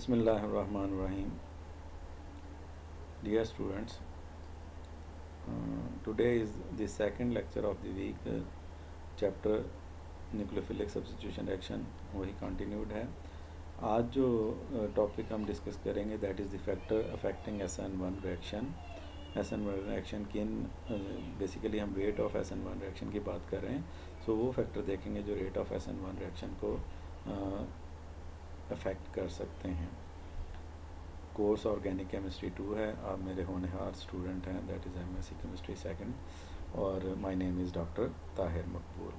Bismillahirrahmanirrahim. Dear students, today is the second lecture of the week. Chapter nucleophilic substitution reaction वही continued है. आज जो topic हम discuss करेंगे that is the factor affecting SN1 reaction. SN1 reaction किन basically हम rate of SN1 reaction की बात कर रहे हैं. सो वो फैक्टर देखेंगे जो रेट ऑफ SN1 रिएक्शन को अफेक्ट कर सकते हैं. कोर्स ऑर्गेनिक केमिस्ट्री 2 है. आप मेरे होनहार स्टूडेंट हैं, that is MSc chemistry second, और my name is doctor Tahir Maqbool.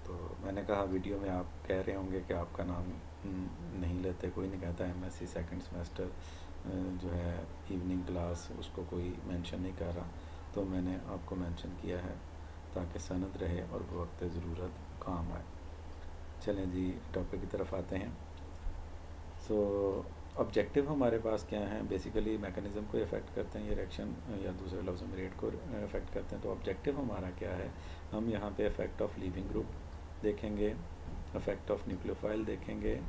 तो मैंने कहा वीडियो में आप कह रहे होंगे कि आपका नाम नहीं लेते, कोई नहीं कहता MSc सेकंड सेमेस्टर जो है इवनिंग क्लास उसको कोई मेंशन नहीं कर रहा, तो मैंने आपको मेंशन किया है ताकि सनद रहे और वक्त ज़रूरत काम आए. चलें जी, टॉपिक की तरफ आते हैं. सो ऑब्जेक्टिव हमारे पास क्या हैं. बेसिकली मैकेनिज़्म को इफ़ेक्ट करते हैं ये रिएक्शन, या दूसरे लफ्ज़ों में रेट को इफ़ेक्ट करते हैं. तो ऑब्जेक्टिव हमारा क्या है, हम यहाँ पे इफ़ेक्ट ऑफ लीविंग ग्रुप देखेंगे, इफ़ेक्ट ऑफ न्यूक्लियोफाइल देखेंगे,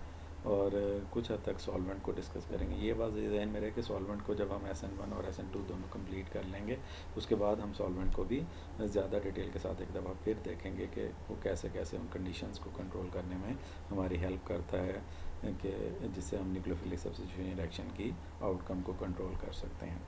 और कुछ हद तक सॉल्वेंट को डिस्कस करेंगे. ये बात ज़हन में रहे कि सॉल्वेंट को जब हम SN1 और SN2 दोनों कंप्लीट कर लेंगे उसके बाद हम सॉल्वेंट को भी ज़्यादा डिटेल के साथ एक दफ़ा फिर देखेंगे कि वो कैसे कैसे उन कंडीशंस को कंट्रोल करने में हमारी हेल्प करता है कि जिससे हम न्यूक्लियोफिलिक सब्स्टिट्यूशन रिएक्शन की आउटकम को कंट्रोल कर सकते हैं.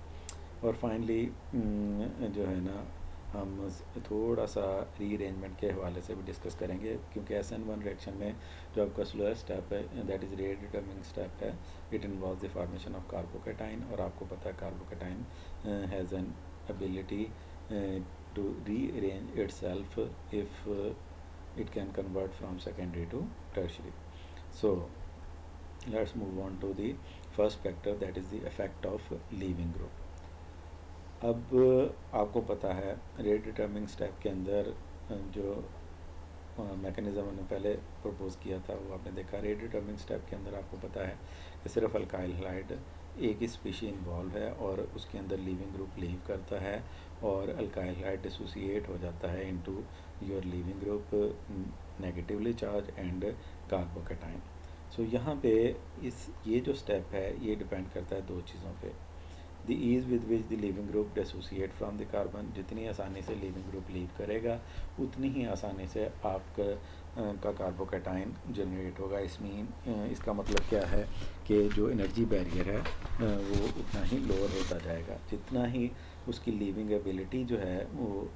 और फाइनली जो है ना, हम थोड़ा सा रीअरेंजमेंट के हवाले से भी डिस्कस करेंगे, क्योंकि SN1 रिएक्शन में जो आपका स्लोअर स्टेप है that is rate determining step है. It involve the formation of carbocation, और आपको पता है carbocation has an ability to rearrange itself if it can convert from secondary to tertiary. So let's move on to the first factor that is the effect of leaving group. अब आपको पता है rate determining step के अंदर जो mechanism हमने पहले propose किया था वो आपने देखा. रेट डिटरमिनिंग स्टेप के अंदर आपको पता है कि सिर्फ अल्काइल हैलाइड एक ही स्पीशी इन्वॉल्व है और उसके अंदर लीविंग ग्रुप लीव करता है, और अल्काइल हैलाइड डिसोसिएट हो जाता है into your leaving group negatively charge and carbocation. So यहाँ पे ये जो स्टेप है ये डिपेंड करता है दो चीज़ों पे. The ease with which the leaving group dissociate from the carbon, जितनी आसानी से लिविंग ग्रुप लीव करेगा उतनी ही आसानी से आपका कार्बोकैटाइन जनरेट होगा. इसका मतलब क्या है कि जो एनर्जी बैरियर है वो उतना ही लोअर होता जाएगा. जितना ही उसकी लीविंग एबिलिटी जो है वो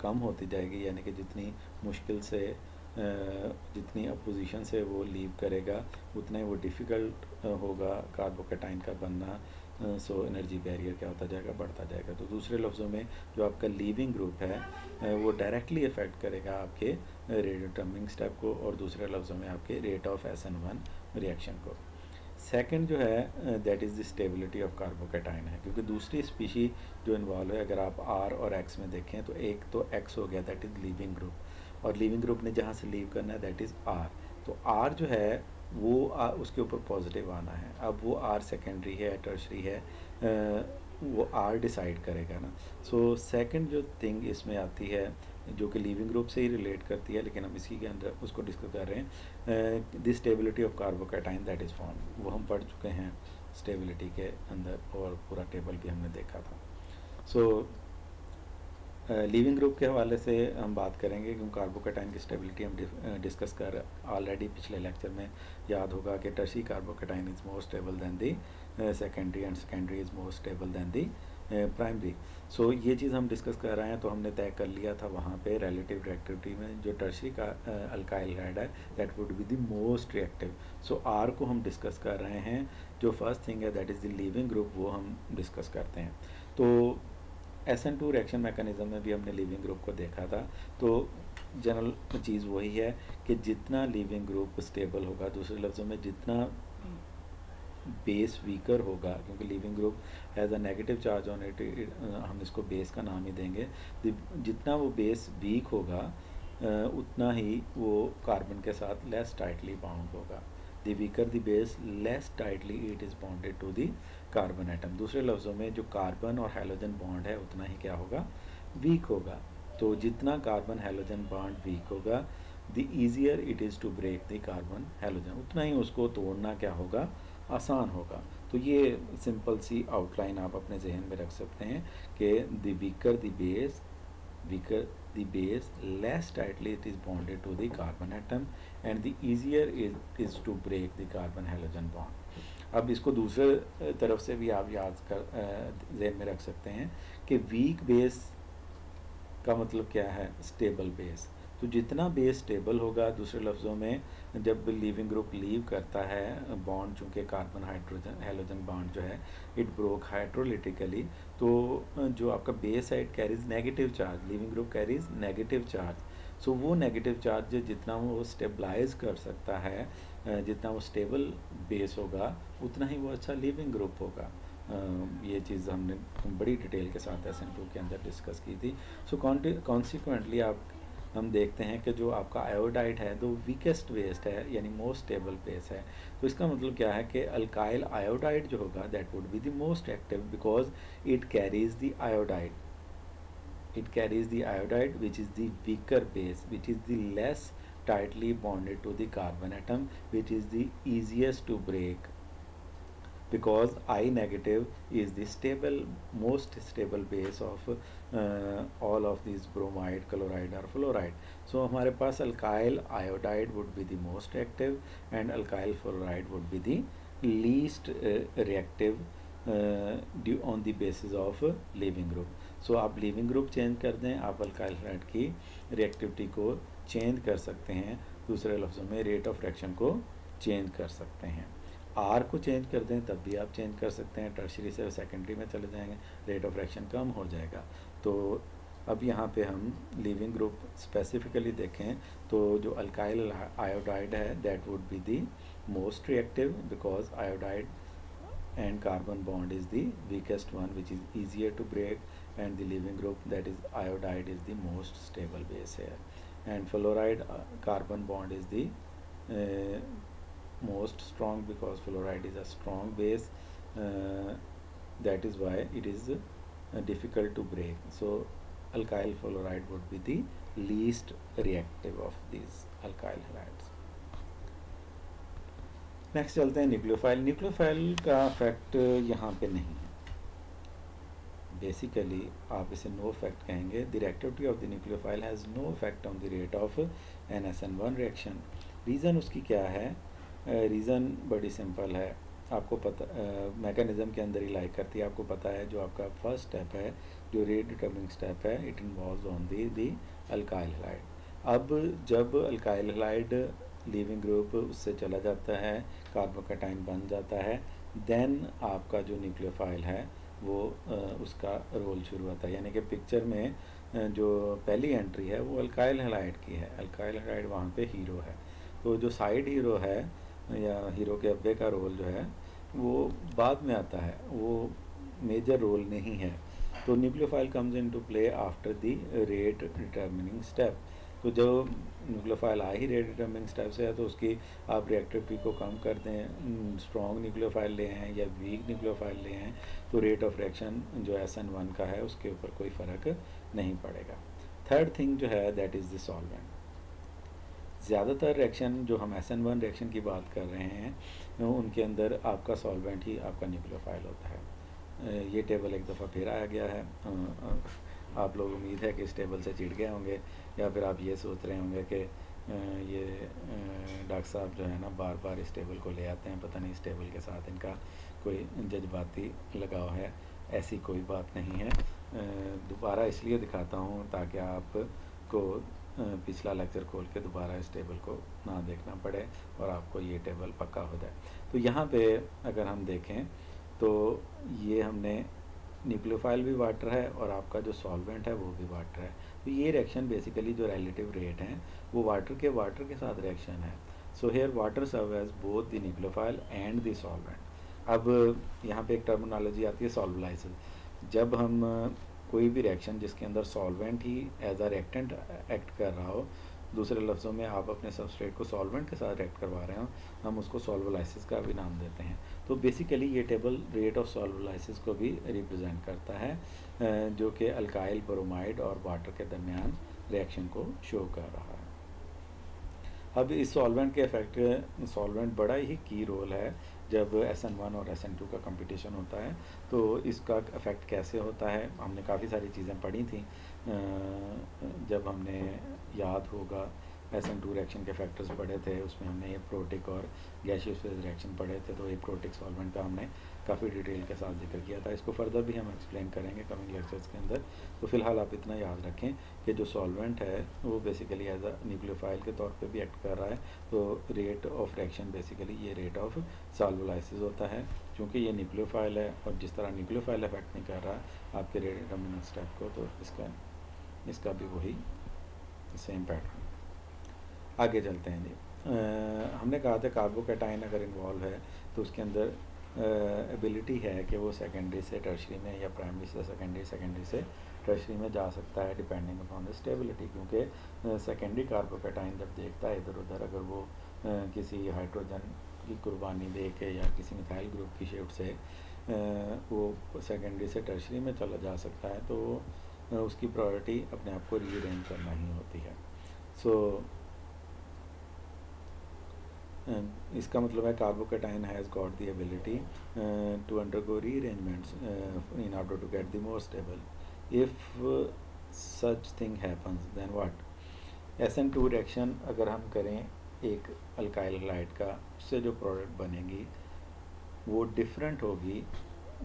कम होती जाएगी, यानी कि जितनी मुश्किल से जितनी अपोजिशन से वो लीव करेगा उतना ही वो डिफ़िकल्ट होगा कार्बोकैटाइन का बनना. सो एनर्जी बैरियर क्या होता जाएगा, बढ़ता जाएगा. तो दूसरे लफ्ज़ों में जो आपका लीविंग ग्रुप है वो डायरेक्टली अफेक्ट करेगा आपके रेट डिटरमिनिंग स्टेप को, और दूसरे लफ्ज़ों में आपके रेट ऑफ SN1 रिएक्शन को. सेकंड जो है that is the stability of carbocation है, क्योंकि दूसरी स्पीशी जो इन्वॉल्व है, अगर आप R और X में देखें तो एक तो X हो गया दैट इज़ लीविंग ग्रुप, और लीविंग ग्रुप ने जहाँ से लीव करना है दैट इज़ R. तो R जो है वो उसके ऊपर पॉजिटिव आना है. अब वो R सेकेंडरी है टर्शरी है, वो R डिसाइड करेगा ना. सो सेकंड जो थिंग इसमें आती है जो कि लीविंग ग्रुप से ही रिलेट करती है, लेकिन हम इसी के अंदर उसको डिस्कस कर रहे हैं. The stability of carbocation that is form, वो हम पढ़ चुके हैं स्टेबिलिटी के अंदर, और पूरा टेबल भी हमने देखा था. सो लीविंग ग्रुप के हवाले से हम बात करेंगे, क्योंकि कार्बोकैटाइन की स्टेबिलिटी हम डिस्कस कर ऑलरेडी पिछले लेक्चर में याद होगा कि tertiary carbocation is more stable than the secondary, and secondary is more stable than the primary. So ये चीज़ हम डिस्कस कर रहे हैं. तो हमने तय कर लिया था वहाँ पे रिलेटिव रिएक्टिविटी में जो टर्शियरी का अल्काइल हैलाइड है that would be the most reactive. So R को हम डिस्कस कर रहे हैं. जो फर्स्ट थिंग है that is the leaving group, वो हम डिस्कस करते हैं. तो SN2 रिएक्शन मैकेनिज़्म में भी हमने लीविंग ग्रुप को देखा था. तो जनरल चीज़ वही है कि जितना लीविंग ग्रुप स्टेबल होगा, दूसरे लफ्ज़ों में जितना बेस वीकर होगा, क्योंकि leaving group has a negative charge on it, हम इसको बेस का नाम ही देंगे. जितना वो बेस वीक होगा उतना ही वो कार्बन के साथ लेस टाइटली बाउंड होगा. The weaker the base less tightly it is bonded to the carbon atom. दूसरे लफ्ज़ों में जो कार्बन और हैलोजन बॉन्ड है उतना ही क्या होगा, वीक होगा. तो जितना कार्बन हैलोजन बॉन्ड वीक होगा the easier it is to break the carbon halogen, उतना ही उसको तोड़ना क्या होगा, आसान होगा। तो ये सिंपल सी आउटलाइन आप अपने जहन में रख सकते हैं कि the weaker the base less tightly it is bonded to the carbon atom and the easier it is to break the carbon halogen bond। अब इसको दूसरे तरफ से भी आप याद कर जहन में रख सकते हैं कि वीक बेस का मतलब क्या है, स्टेबल बेस। तो जितना बेस स्टेबल होगा, दूसरे लफ्ज़ों में जब लीविंग ग्रुप लीव करता है बॉन्ड, चूँकि कार्बन हाइड्रोजन हैलोजन बॉन्ड जो है इट ब्रोक हाइड्रोलिटिकली, तो जो आपका base side carries negative charge, leaving group carries negative charge. So वो नेगेटिव चार्ज जितना वो स्टेबलाइज कर सकता है, जितना वो स्टेबल बेस होगा, उतना ही वो अच्छा लीविंग ग्रुप होगा। ये चीज़ हमने बड़ी डिटेल के साथ SN2 के अंदर डिस्कस की थी। सो कॉन्सिक्वेंटली हम देखते हैं कि जो आपका आयोडाइड है तो वीकेस्ट बेस्ड है, यानी मोस्ट स्टेबल बेस है। तो इसका मतलब क्या है कि अल्काइल आयोडाइड जो होगा that would be the most active because it carries the iodide, which is the weaker base, which is the less tightly bonded to the carbon atom, which is the easiest to break, because I negative is the most stable base of all of these bromide, chloride or fluoride. So हमारे पास alkyl iodide would be the most active and alkyl fluoride would be the least reactive on the basis of leaving group. So आप leaving group change कर दें, आप alkyl fluoride की reactivity को change कर सकते हैं, दूसरे लफ्ज़ों में रेट ऑफ रिएक्शन को चेंज कर सकते हैं। आर को चेंज कर दें तब भी आप चेंज कर सकते हैं, टर्शरी से सेकेंडरी में चले जाएंगे, रेट ऑफ रिएक्शन कम हो जाएगा। तो अब यहाँ पे हम लीविंग ग्रुप स्पेसिफिकली देखें तो जो अल्काइल आयोडाइड है that would be the most reactive because iodide and carbon bond is the weakest one which is easier to break, and the leaving group that is iodide is the most stable base है, and fluoride carbon bond is the most strong because fluoride is a strong base, that is why it is difficult to break. So alkyl fluoride would be the least reactive of these alkyl halides. Next चलते हैं nucleophile. Nucleophile का fact यहाँ पे नहीं है, basically आप इसे no fact कहेंगे। The reactivity of the nucleophile has no effect on the rate of NSN1 reaction. Reason उसकी क्या है? रीज़न बड़ी सिंपल है, आपको पता मैकेनिज़्म के अंदर ही लाइक करती है। आपको पता है जो आपका फर्स्ट स्टेप है, जो रेट डिटर्मिनिंग स्टेप है, it involves on the alkyl halide. अब जब अल्काइल हैलाइड लीविंग ग्रुप उससे चला जाता है, कार्बोकैटाइन बन जाता है, देन आपका जो न्यूक्लियोफाइल है वो उसका रोल शुरू होता है। यानी कि पिक्चर में जो पहली एंट्री है वो अल्काइल हैलाइड की है, अल्काइल हैलाइड वहाँ पे हीरो है। तो जो साइड हीरो है या हीरो के अब्बे का रोल जो है वो बाद में आता है, वो मेजर रोल नहीं है। तो nucleophile comes into play after the rate determining step. तो जो न्यूक्लियोफाइल आ ही रेट डिटर्मिनिंग स्टेप से है तो उसकी आप रिएक्टिविटी को कम कर दें, स्ट्रॉन्ग न्यूक्लियोफाइल ले हैं या वीक न्यूक्लियोफाइल ले हैं, तो रेट ऑफ रिएक्शन जो SN1 का है उसके ऊपर कोई फ़र्क नहीं पड़ेगा। थर्ड थिंग जो है दैट इज़ द सॉल्वेंट। ज़्यादातर रिएक्शन जो हम SN1 रिएक्शन की बात कर रहे हैं उनके अंदर आपका सॉल्वेंट ही आपका न्यूक्लियोफाइल होता है। ये टेबल एक दफ़ा फिर आ गया है, आप लोग उम्मीद है कि इस टेबल से चिढ़ गए होंगे या फिर आप ये सोच रहे होंगे कि ये डॉक्टर साहब जो है ना बार बार इस टेबल को ले आते हैं, पता नहीं इस टेबल के साथ इनका कोई जज्बाती लगाव है। ऐसी कोई बात नहीं है। दोबारा इसलिए दिखाता हूँ ताकि आपको पिछला लेक्चर खोल के दोबारा इस टेबल को ना देखना पड़े और आपको ये टेबल पक्का हो जाए। तो यहाँ पे अगर हम देखें तो ये हमने न्यूक्लियोफाइल भी वाटर है और आपका जो सॉल्वेंट है वो भी वाटर है। तो ये रिएक्शन बेसिकली जो रिलेटिव रेट हैं वो वाटर के साथ रिएक्शन है। So here water serve as both the nucleophile and the solvent. अब यहाँ पे एक टर्मिनोलॉजी आती है सॉल्वलाइसिस। जब हम कोई भी रिएक्शन जिसके अंदर सॉल्वेंट ही एज अ रिएक्टेंट एक्ट कर रहा हो, दूसरे लफ्ज़ों में आप अपने सबस्ट्रेट को सॉल्वेंट के साथ रिएक्ट करवा रहे हो, हम उसको सॉल्वलाइसिस का भी नाम देते हैं। तो बेसिकली ये टेबल रेट ऑफ सॉल्वलाइसिस को भी रिप्रेजेंट करता है, जो कि अल्काइल ब्रोमाइड और वाटर के दरमियान रिएक्शन को शो कर रहा है। अब इस सॉल्वेंट के इफेक्ट, सॉल्वेंट बड़ा ही की रोल है जब SN1 और SN2 का कंपटीशन होता है। तो इसका इफ़ेक्ट कैसे होता है, हमने काफ़ी सारी चीज़ें पढ़ी थी जब हमने, याद होगा, SN2 रिएक्शन के फैक्टर्स पढ़े थे, उसमें हमने एप्रोटिक और गैसियस फेज रिएक्शन पढ़े थे। तो एप्रोटिक सॉल्वेंट का हमने काफ़ी डिटेल के साथ जिक्र किया था। इसको फर्दर भी हम एक्सप्लेन करेंगे कमिंग लेक्चर्स के अंदर। तो फिलहाल आप इतना याद रखें कि जो सॉल्वेंट है वो बेसिकली एज अ न्यूक्लियोफाइल के तौर पे भी एक्ट कर रहा है। तो रेट ऑफ रिएक्शन बेसिकली ये रेट ऑफ सॉल्वोलाइसिस होता है। क्योंकि ये न्यूक्लियोफाइल है और जिस तरह न्यूक्लियोफाइल इफेक्ट नहीं कर रहा आपके रेट डिटर्मिनेंट स्टेप को, तो इसका भी वही सेम पैटर्न। आगे चलते हैं जी। हमने कहा था कार्बोकैटाइन अगर इन्वॉल्व है तो उसके अंदर एबिलिटी है कि वो सेकेंडरी से टर्शरी में या प्राइमरी से सेकेंडरी से टर्शरी में जा सकता है डिपेंडिंग अपॉन द स्टेबिलिटी। क्योंकि सेकेंडरी कार्बोकैटाइन जब देखता है इधर उधर, अगर वो किसी हाइड्रोजन की कुर्बानी दे के या किसी मिथाइल ग्रुप की शिफ्ट से वो सेकेंडरी से टर्शरी में चला जा सकता है, तो उसकी प्रायोरिटी अपने आप को रीअरेंज करना ही होती है। सो इसका मतलब है carbocation has got the ability to undergo rearrangements in order to get the more stable. If such thing happens then what, SN2 reaction अगर हम करें एक अल्काइल हैलाइड का, उससे जो प्रोडक्ट बनेगी वो डिफरेंट होगी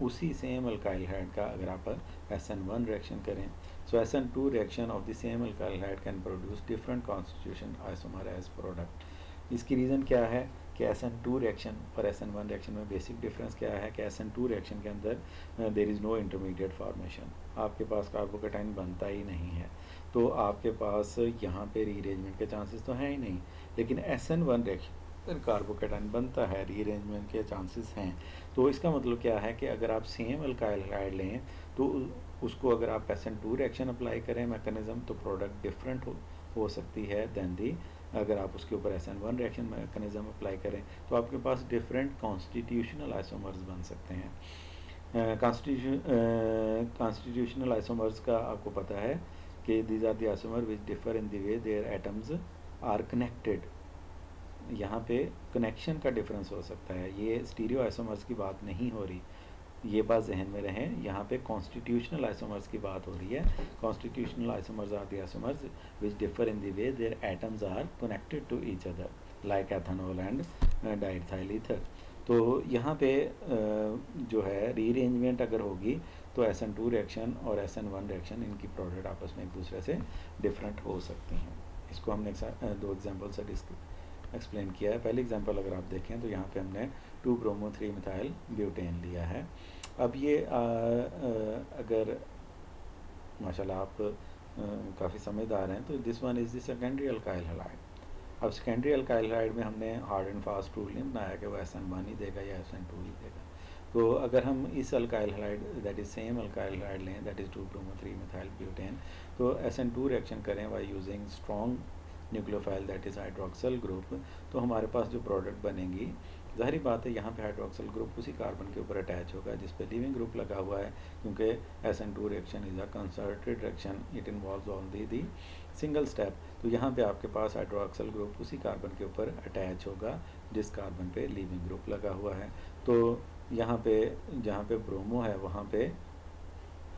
उसी सेम अल्काइल हैलाइड का अगर आप SN1 रिएक्शन करें। So SN2 reaction of the same alkyl halide can produce different constitution isomer as product. इसकी रीज़न क्या है कि SN2 रिएक्शन और SN1 रिएक्शन में बेसिक डिफरेंस क्या है कि SN2 रिएक्शन के अंदर there is no intermediate formation, आपके पास कार्बोकैटाइन बनता ही नहीं है। तो आपके पास यहाँ पे रीअरेंजमेंट के चांसेस तो हैं ही नहीं। लेकिन SN1 रिएक्शन कार्बोकैटाइन बनता है, रीअरेंजमेंट के चांसेस हैं। तो इसका मतलब क्या है कि अगर आप सेम अल्काइल हैलाइड लें तो उसको अगर आप SN2 रिएक्शन अप्लाई करें मैकेनिज्म, तो प्रोडक्ट डिफरेंट हो सकती है देन दी अगर आप उसके ऊपर SN1 रिएक्शन मैकेनिज्म अप्लाई करें, तो आपके पास डिफरेंट कॉन्स्टिट्यूशनल आइसोमर्स बन सकते हैं। कॉन्स्टिट्यूशनल आइसोमर्स का आपको पता है कि these are the isomer which differ in the way their atoms are connected. यहाँ पे कनेक्शन का डिफरेंस हो सकता है, ये स्टीरियो आइसोमर्स की बात नहीं हो रही, ये बात जहन में रहे। यहाँ पे कॉन्स्टिट्यूशनल आइसोमर्स की बात हो रही है। Constitutional isomers are the isomers which differ in the way their atoms are connected to each other like ethanol and diethyl ether. तो यहाँ पे जो है रीअरेंजमेंट अगर होगी तो SN2 रिएक्शन और SN1 रिएक्शन, इनकी प्रोडक्ट आपस में एक दूसरे से डिफरेंट हो सकती हैं। इसको हमने दो एग्जाम्पल से एक्सप्लेन किया है। पहली एग्जांपल अगर आप देखें तो यहाँ पे हमने 2-bromo-3 मिथाइल ब्यूटेन लिया है। अब ये अगर माशाल्लाह आप काफ़ी समझदार हैं, तो this one is the secondary alkyl halide. अब सेकेंडरी अल्काइल हैलाइड में हमने हार्ड एंड फास्ट रूल नहीं बनाया कि वो SN1 ही देगा या SN2 ही देगा। तो अगर हम इस alkyl halide that is same alkyl halide लें, that is 2-bromo-3 methyl butane, तो SN2 रिएक्शन करें by using strong nucleophile that is hydroxyl group, तो हमारे पास जो प्रोडक्ट बनेगी, जाहिर बात है यहाँ पे हाइड्रोक्सल ग्रुप उसी कार्बन के ऊपर अटैच होगा जिस पे लीविंग ग्रुप लगा हुआ है, क्योंकि SN2 reaction is a concerted reaction, it involves only the single step. तो यहाँ पे आपके पास हाइड्रोक्सल ग्रुप उसी कार्बन के ऊपर अटैच होगा जिस कार्बन पे लीविंग ग्रुप लगा हुआ है। तो यहाँ पे जहाँ पे ब्रोमो है वहाँ पे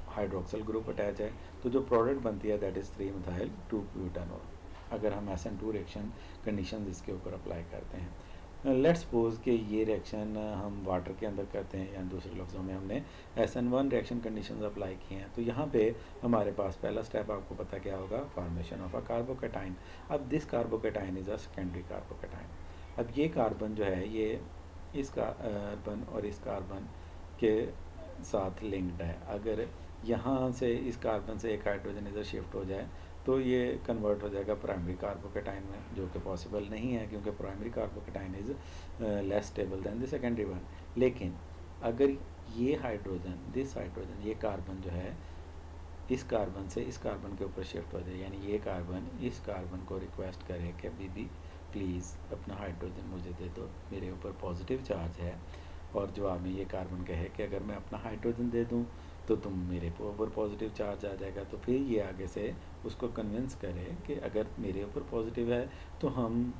हाइड्रोक्सल ग्रुप अटैच है, तो जो प्रोडक्ट बनती है दैट इज़ 3 मिथाइल 2-butanol, अगर हम SN2 रिएक्शन कंडीशन इसके ऊपर अप्लाई करते हैं। लेट्स सपोज कि ये रिएक्शन हम वाटर के अंदर करते हैं, या दूसरे लफ्ज़ों में हमने SN1 रिएक्शन कंडीशंस अप्लाई किए हैं, तो यहाँ पे हमारे पास पहला स्टेप आपको पता क्या होगा, फॉर्मेशन ऑफ अ कार्बोकैटाइन। अब this carbocation is a secondary carbocation. अब ये कार्बन जो है ये इस कार्बन और इस कार्बन के साथ लिंक्ड है। अगर यहाँ से इस कार्बन से एक हाइड्रोजन इधर शिफ्ट हो जाए तो ये कन्वर्ट हो जाएगा प्राइमरी कार्बोकैटाइन में, जो कि पॉसिबल नहीं है क्योंकि primary carbocation is less stable then the secondary one. लेकिन अगर ये हाइड्रोजन, दिस हाइड्रोजन, ये कार्बन जो है इस कार्बन से इस कार्बन के ऊपर शिफ्ट हो जाए, यानी ये कार्बन इस कार्बन को रिक्वेस्ट करे कि बीबी प्लीज़ अपना हाइड्रोजन मुझे दे दो, मेरे ऊपर पॉजिटिव चार्ज है, और जवाब में ये कार्बन कहे कि अगर मैं अपना हाइड्रोजन दे दूँ तो तुम मेरे ऊपर पॉजिटिव चार्ज आ जाएगा, तो फिर ये आगे से उसको कन्विंस करे कि अगर मेरे ऊपर पॉजिटिव है तो हम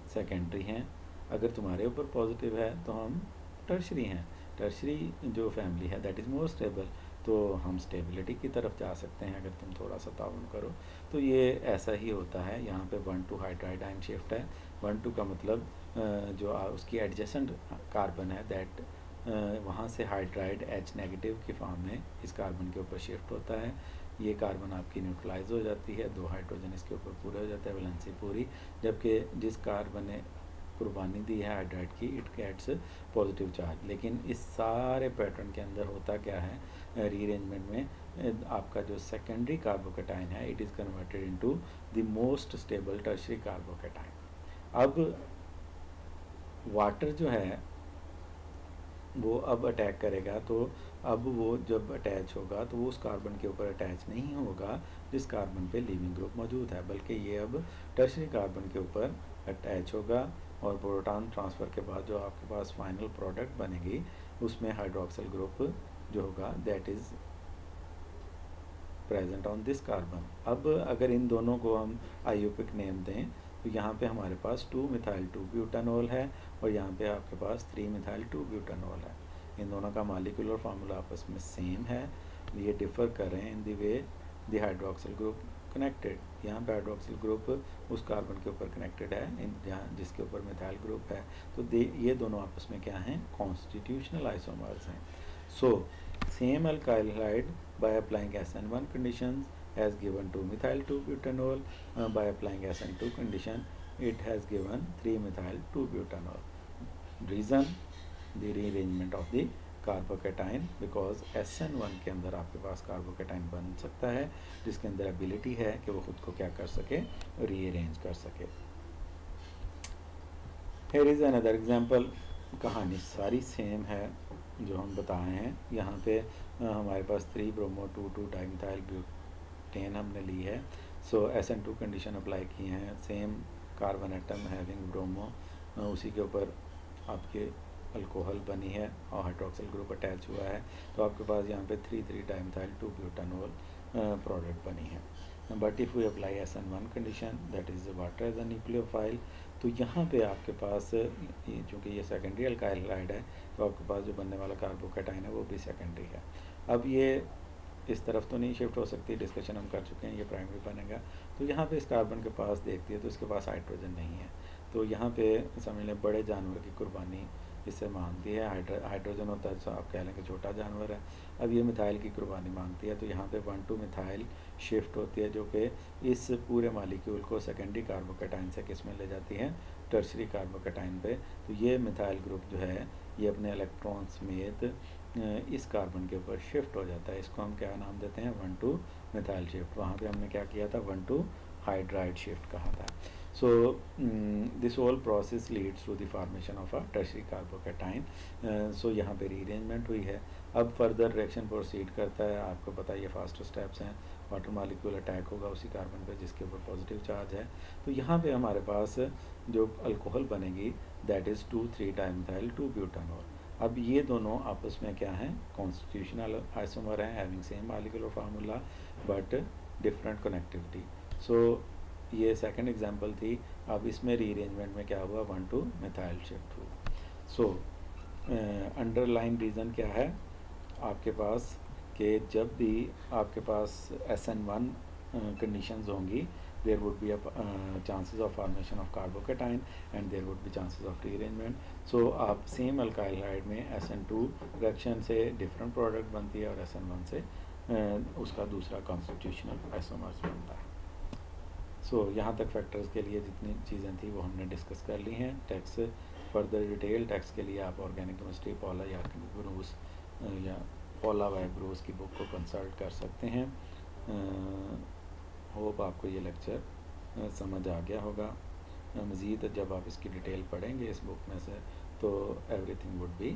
सेकेंडरी हैं। अगर तुम्हारे ऊपर पॉजिटिव है तो हम टर्शरी हैं। टर्शरी जो फैमिली है दैट इज़ मोर स्टेबल, तो हम स्टेबिलिटी की तरफ जा सकते हैं अगर तुम थोड़ा सा ताउन करो। तो ये ऐसा ही होता है। यहाँ पे 1 to हाइड्राइड आयन शिफ्ट है। 1 to का मतलब जो उसकी एडजेसेंट कार्बन है दैट वहाँ से हाइड्राइड H नेगेटिव की फॉर्म में इस कार्बन के ऊपर शिफ्ट होता है। ये कार्बन आपकी न्यूट्रलाइज हो जाती है, 2 हाइड्रोजन इसके ऊपर पूरे हो जाते हैं, वैलेंसी पूरी। जबकि जिस कार्बन ने कुर्बानी दी है हाइड्राइड की, इट गेट्स पॉजिटिव चार्ज। लेकिन इस सारे पैटर्न के अंदर होता क्या है, रीअरेंजमेंट में आपका जो सेकेंडरी कार्बोकेटाइन है it is converted into the most stable tertiary carbocation. अब वाटर जो है वो अब अटैक करेगा, तो अब वो जब अटैच होगा तो वो उस कार्बन के ऊपर अटैच नहीं होगा जिस कार्बन पे लिविंग ग्रुप मौजूद है, बल्कि ये अब टर्शरी कार्बन के ऊपर अटैच होगा। और प्रोटॉन ट्रांसफ़र के बाद जो आपके पास फाइनल प्रोडक्ट बनेगी उसमें हाइड्रोक्सिल ग्रुप जो होगा that is present on this carbon. अब अगर इन दोनों को हम आईयूपिक नेम दें तो यहाँ पे हमारे पास 2-methyl-2-butanol है और यहाँ पे आपके पास 3-methyl-2-butanol है। इन दोनों का मॉलिक्यूलर फार्मूला आपस में सेम है। ये डिफ़र कर रहे हैं in the way the hydroxyl group connected. यहाँ पे हाइड्रोक्सिल ग्रुप उस कार्बन के ऊपर कनेक्टेड है जहाँ जिसके ऊपर मिथाइल ग्रुप है। तो ये दोनों आपस में क्या हैं, कॉन्स्टिट्यूशनल आइसोमर्स हैं। So same alkyl hide by applying SN1 conditions has given 2-methyl-2-butanol. By applying SN2 condition it has given 3-methyl-2-butanol. Reason, the rearrangement of the carbocation, because SN1 के अंदर आपके पास कार्बोकेटाइन बन सकता है जिसके अंदर एबिलिटी है कि वो खुद को क्या कर सके, रीअरेंज कर सके। Here is another example। कहानी सारी सेम है जो हम बताए हैं। यहाँ पे हमारे पास 3-bromo-2,2-dimethyl-butane हमने ली है। सो SN2 कंडीशन अप्लाई की हैं, same carbon atom having bromo, उसी के ऊपर आपके अल्कोहल बनी है और हाइड्रोक्सिल ग्रुप अटैच हुआ है। तो आपके पास यहाँ पे 3,3-dimethyl-2-butanol प्रोडक्ट बनी है। But if we apply SN1 condition that is water as a nucleophile, तो यहाँ पे आपके पास चूँकि ये सेकेंडरी अल्काइल हाइड है तो आपके पास जो बनने वाला कार्बोकेटाइन है वो भी सेकेंडरी है। अब ये इस तरफ तो नहीं शिफ्ट हो सकती, डिस्कशन हम कर चुके हैं, ये प्राइमरी बनेगा। तो यहाँ पे इस कार्बन के पास देखती है तो इसके पास हाइड्रोजन नहीं है, तो यहाँ पे समझ लें बड़े जानवर की कुर्बानी इससे मांगती है। हाइड्रोजन होता है तो आप कह लें कि छोटा जानवर है। अब ये मिथाइल की कुर्बानी मांगती है, तो यहाँ पे 1,2-मिथाइल शिफ्ट होती है जो कि इस पूरे मालिक्यूल को सेकेंडरी कार्बोकेटाइन से किस में ले जाती है, टर्शरी कार्बोकेटाइन पे। तो ये मिथाइल ग्रुप जो है ये अपने इलेक्ट्रॉन समेत इस कार्बन के ऊपर शिफ्ट हो जाता है। इसको हम क्या नाम देते हैं, 1,2-मिथाइल शिफ्ट। वहाँ पे हमने क्या किया था, 1,2-हाइड्राइड शिफ्ट कहा था। So this whole process leads to the formation of a tertiary carbocation. So यहाँ पे रीअरेंजमेंट हुई है। अब फर्दर रिएक्शन प्रोसीड करता है। आपको पता है ये फास्ट स्टेप्स हैं। वाटर मॉलिक्यूल अटैक होगा उसी कार्बन पे जिसके ऊपर पॉजिटिव चार्ज है। तो यहाँ पे हमारे पास जो अल्कोहल बनेगी दैट इज़ 2,3-dimethyl-2-butanol। अब ये दोनों आपस में क्या हैं, कॉन्स्टिट्यूशनल आइसोमर हैं, having same molecular formula but different connectivity. So ये सेकंड एग्जांपल थी। अब इसमें रीअरेंजमेंट में क्या हुआ, 1,2-मिथाइल शिफ्ट हुआ। सो अंडरलाइन रीज़न क्या है आपके पास कि जब भी आपके पास SN1 कंडीशंस होंगी there would be chances of formation of carbocation and there would be chances of rearrangement. So आप सेम अल्काइल हाइड में SN2 रिएक्शन से डिफरेंट प्रोडक्ट बनती है और SN1 से उसका दूसरा कॉन्स्टिट्यूशनल आइसोमर्स बनता है। सो यहाँ तक फैक्टर्स के लिए जितनी चीज़ें थी वो हमने डिस्कस कर ली हैं। टेक्स्ट फर्दर डिटेल टेक्स्ट के लिए आप ऑर्गेनिक केमिस्ट्री पॉला या ब्रूस या पॉला बाय ब्रूस की बुक को कंसल्ट कर सकते हैं। होप आपको ये लेक्चर समझ आ गया होगा। मज़ीद जब आप इसकी डिटेल पढ़ेंगे इस बुक में से तो एवरीथिंग वुड बी